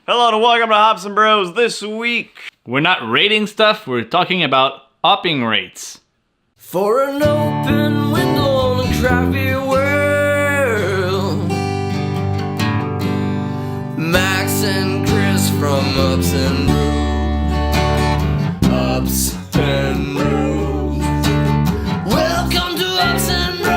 Hello and welcome to Hops and Bros. This week, We're not rating stuff, we're talking about hopping rates. For an open window on a crafty world, Max and Chris from Ups and Bros. Ups and Bros. Welcome to Ups and Bros.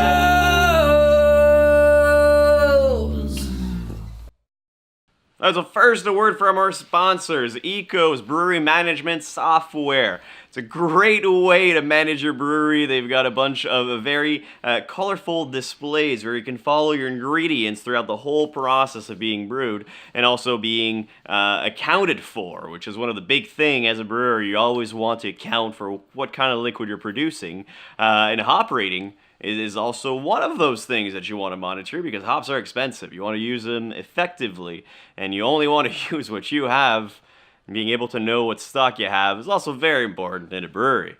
as a first, a word from our sponsors, Ecos Brewery Management Software. It's a great way to manage your brewery. They've got a bunch of very colorful displays where you can follow your ingredients throughout the whole process of being brewed and also being accounted for, which is one of the big things as a brewer. You always want to account for what kind of liquid you're producing. And hop rating is also one of those things that you want to monitor because hops are expensive. You want to use them effectively, and you only want to use what you have. Being able to know what stock you have is also very important in a brewery.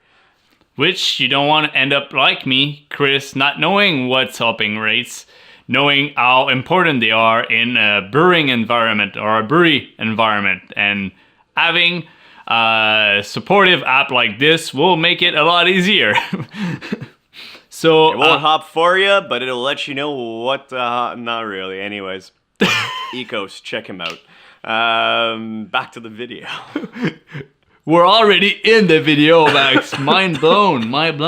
Which you don't want to end up like me, Chris, not knowing what's hopping rates, knowing how important they are in a brewing environment or a brewery environment. And having a supportive app like this will make it a lot easier. So It won't hop for you, but it'll let you know what not really. Anyways, Ecos, check him out. Back to the video. we're already in the video, Max. Mind blown. All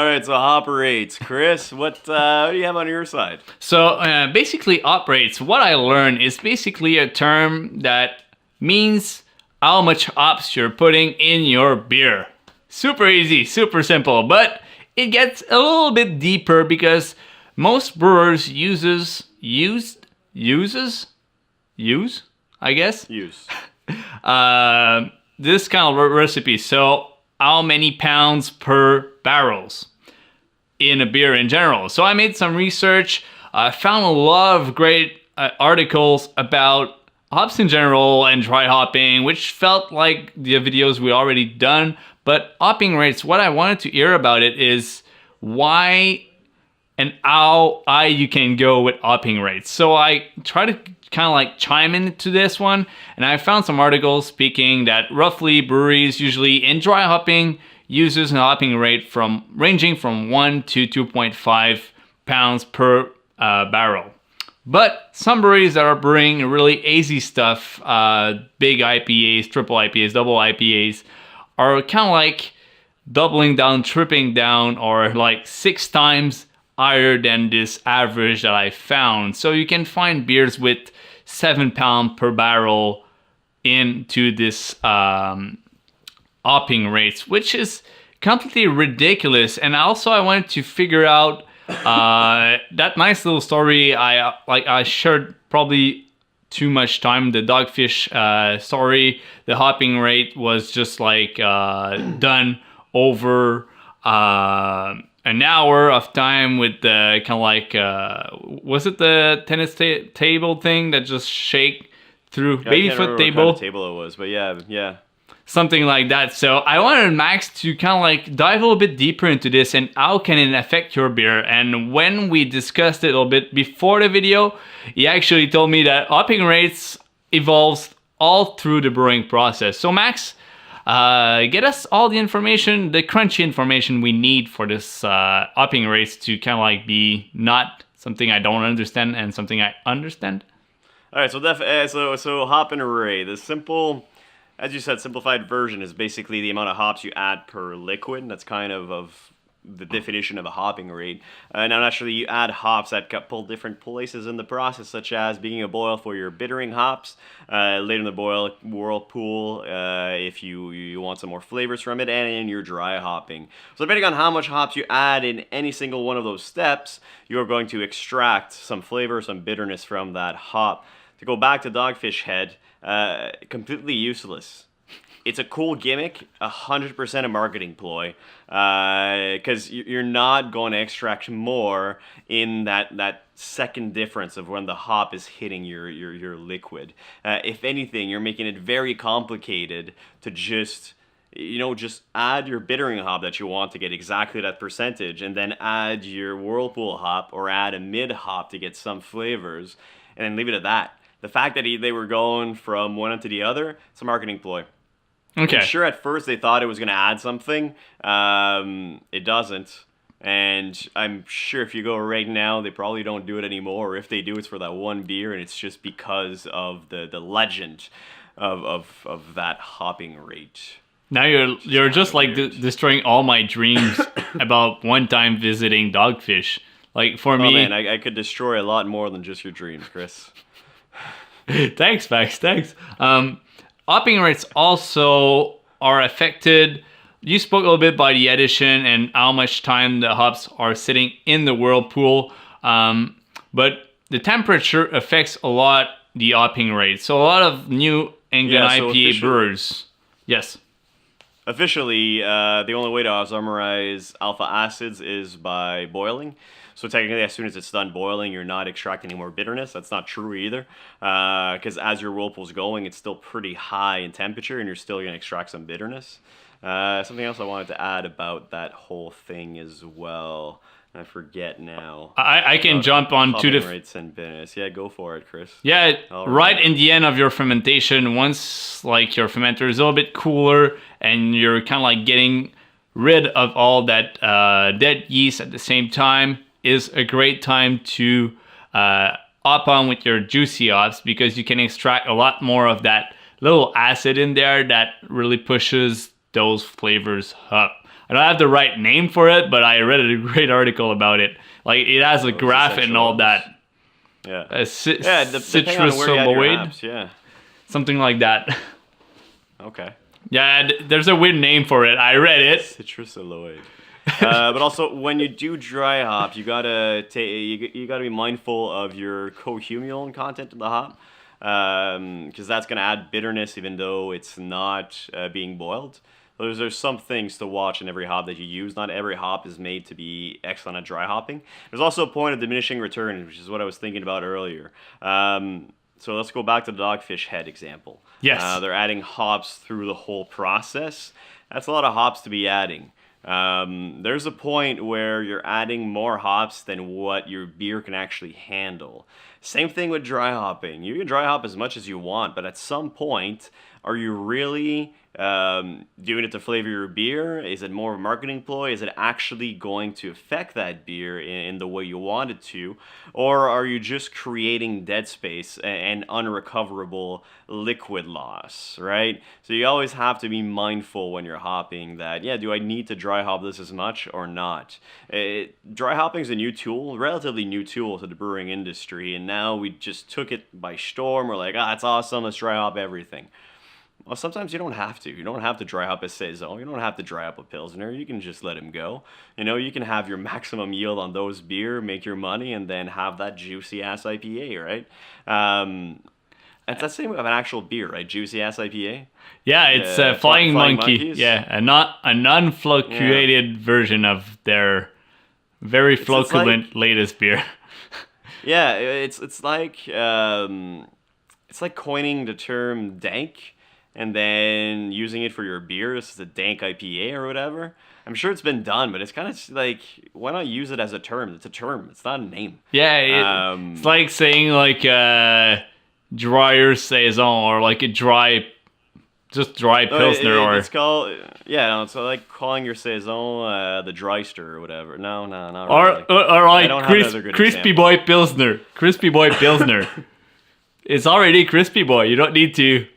right, so hop rates. Chris, what do you have on your side? So basically, hop rates, what I learned is basically a term that means how much hops you're putting in your beer. Super easy, super simple, but it gets a little bit deeper because most brewers use, I guess, this kind of recipe. So how many pounds per barrels in a beer in general. So I made some research. I found a lot of great articles about hops in general and dry hopping, which felt like the videos we already done. But hopping rates, what I wanted to hear about it is why and how high you can go with hopping rates. So I try to kind of like chime into this one, and I found some articles speaking that roughly breweries usually in dry hopping uses a hopping rate ranging from 1 to 2.5 pounds per barrel. But some breweries that are brewing really hazy stuff, big IPAs, triple IPAs, double IPAs, are kind of like doubling down, tripping down, or like 6 times higher than this average that I found. So you can find beers with 7 pounds per barrel into this hopping rates, which is completely ridiculous. And also I wanted to figure out that nice little story I shared probably too much time. The Dogfish story, the hopping rate was just like done over an hour of time with the kind of like was it the tennis table thing that just shake through babyfoot table? What kind of table it was, but yeah. Something like that. So I wanted Max to kind of like dive a little bit deeper into this and how can it affect your beer. And when we discussed it a little bit before the video, he actually told me that hopping rates evolves all through the brewing process. So Max, get us all the information, the crunchy information we need for this hopping rates to kind of like be not something I don't understand and something I understand. All right, so hopping rate, the simple, as you said, simplified version is basically the amount of hops you add per liquid. That's kind of the definition of a hopping rate. Now, naturally, you add hops that pull different places in the process, such as beginning a boil for your bittering hops, later in the whirlpool if you want some more flavors from it, and in your dry hopping. So depending on how much hops you add in any single one of those steps, you're going to extract some flavor, some bitterness from that hop. To go back to Dogfish Head, completely useless. It's a cool gimmick, 100% a marketing ploy, because you're not going to extract more in that second difference of when the hop is hitting your liquid. If anything, you're making it very complicated to just add your bittering hop that you want to get exactly that percentage, and then add your whirlpool hop or add a mid hop to get some flavors, and then leave it at that. The fact that they were going from one end to the other, it's a marketing ploy. Okay. I'm sure at first they thought it was going to add something. It doesn't. And I'm sure if you go right now, they probably don't do it anymore. Or if they do, it's for that one beer, and it's just because of the legend of that hopping rate. Now you're just like destroying all my dreams about one time visiting Dogfish. Like for me, man, I could destroy a lot more than just your dreams, Chris. Thanks, Max. Thanks. Hopping rates also are affected. You spoke a little bit by the addition and how much time the hops are sitting in the whirlpool. But the temperature affects a lot the hopping rate. So a lot of New England IPA brewers. Yes. Officially, the only way to isomerize alpha acids is by boiling. So technically, as soon as it's done boiling, you're not extracting any more bitterness. That's not true either, because as your whirlpool's going, it's still pretty high in temperature, and you're still going to extract some bitterness. Something else I wanted to add about that whole thing as well. I forget now. I can jump on to the rates and bitterness. Yeah, go for it, Chris. Yeah, right in the end of your fermentation, once like your fermenter is a little bit cooler and you're kind of like getting rid of all that dead yeast at the same time, is a great time to hop on with your juicy hops, because you can extract a lot more of that little acid in there that really pushes those flavors up. I don't have the right name for it, but I read a great article about it. Like it has a graph and all that. Yeah. Citrus aloid. Yeah. Something like that. Okay. Yeah, there's a weird name for it. I read it. Citrus aloid. But also, when you do dry hop, you gotta be mindful of your cohumulone content of the hop, because that's gonna add bitterness even though it's not being boiled. There's some things to watch in every hop that you use. Not every hop is made to be excellent at dry hopping. There's also a point of diminishing return, which is what I was thinking about earlier. So let's go back to the Dogfish Head example. Yes. They're adding hops through the whole process. That's a lot of hops to be adding. There's a point where you're adding more hops than what your beer can actually handle. Same thing with dry hopping. You can dry hop as much as you want, but at some point, are you really doing it to flavor your beer? Is it more of a marketing ploy? Is it actually going to affect that beer in the way you want it to? Or are you just creating dead space and unrecoverable liquid loss, right? So you always have to be mindful when you're hopping that, yeah, do I need to dry hop this as much or not? Dry hopping is a new tool, relatively new tool to the brewing industry, and now we just took it by storm. We're like, it's awesome, let's dry hop everything. Well, sometimes you don't have to. You don't have to dry up a Saison. You don't have to dry up a Pilsner. You can just let him go. You can have your maximum yield on those beer, make your money, and then have that juicy-ass IPA, right? It's the same with an actual beer, right? Juicy-ass IPA. Yeah, it's Flying Monkey. Monkeys. Yeah, an unfluctuated version of their very flocculent latest beer. Yeah, it's like coining the term dank and then using it for your beer. This is a dank IPA or whatever. I'm sure it's been done, but it's kind of like, why not use it as a term? It's a term. It's not a name. Yeah, it's like saying like drier Saison or like a dry Pilsner. It's called, it's like calling your Saison the Dryster or whatever. No, not really. Or like Crispy Boy Pilsner. Crispy Boy Pilsner. It's already Crispy Boy. You don't need to...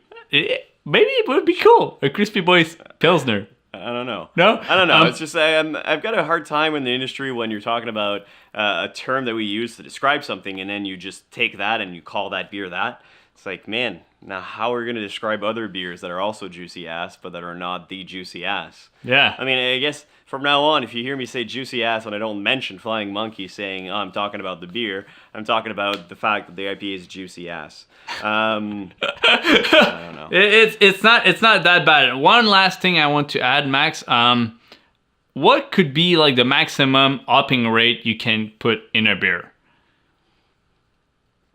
Maybe it would be cool. A Crispy Boy's Pilsner. I don't know. No? I don't know. It's just I've got a hard time in the industry when you're talking about a term that we use to describe something, and then you just take that and you call that beer that. It's like, man, now how are we going to describe other beers that are also juicy ass, but that are not the juicy ass? Yeah. I mean, I guess from now on, if you hear me say juicy ass and I don't mention Flying Monkey saying, I'm talking about the beer, I'm talking about the fact that the IPA is juicy ass. I don't know. It's not that bad. One last thing I want to add, Max. What could be like the maximum hopping rate you can put in a beer?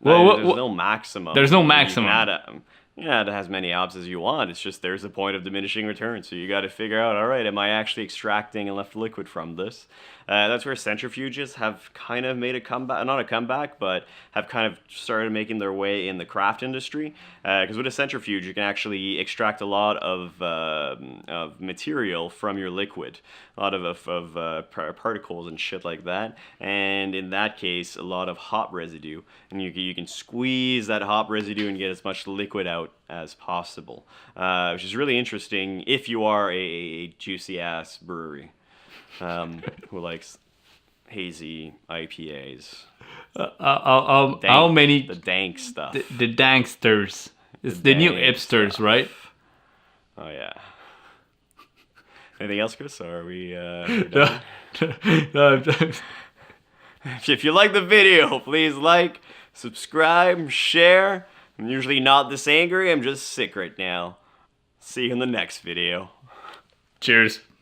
Well, there's no maximum. There's no maximum. Yeah, it has many hops as you want. It's just there's a point of diminishing return. So you got to figure out, all right, am I actually extracting enough liquid from this? That's where centrifuges have kind of made a comeback, not a comeback, but have kind of started making their way in the craft industry. Because with a centrifuge, you can actually extract a lot of material from your liquid, a lot of particles and shit like that. And in that case, a lot of hop residue. And you can squeeze that hop residue and get as much liquid out as possible, which is really interesting if you are a juicy ass brewery who likes hazy IPAs. How many The dank stuff. the danksters? It's the new dank hipsters, stuff. right? Oh yeah. Anything else, Chris? Or are we? Done? If you like the video, please like, subscribe, share. I'm usually not this angry. I'm just sick right now. See you in the next video. Cheers.